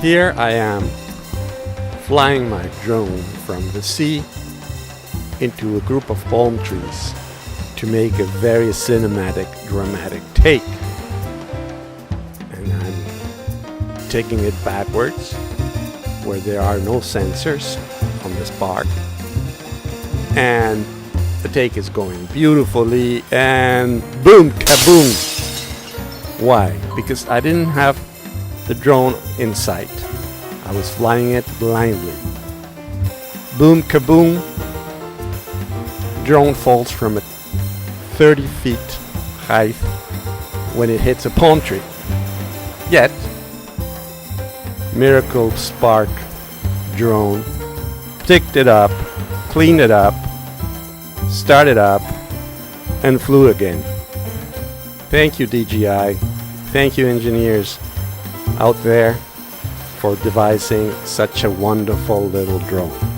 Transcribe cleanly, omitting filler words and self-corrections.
Here I am flying my drone from the sea into a group of palm trees to make a very cinematic, dramatic take. And I'm taking it backwards where there are no sensors on the spark. And the take is going beautifully and boom, kaboom. Why? Because I didn't have the drone in sight. I was flying it blindly. Boom, kaboom. Drone falls from a 30 feet height when it hits a palm tree. Yet, Miracle Spark drone picked it up, cleaned it up, started up, and flew again. Thank you, DJI. Thank you, engineers out there, for devising such a wonderful little drone.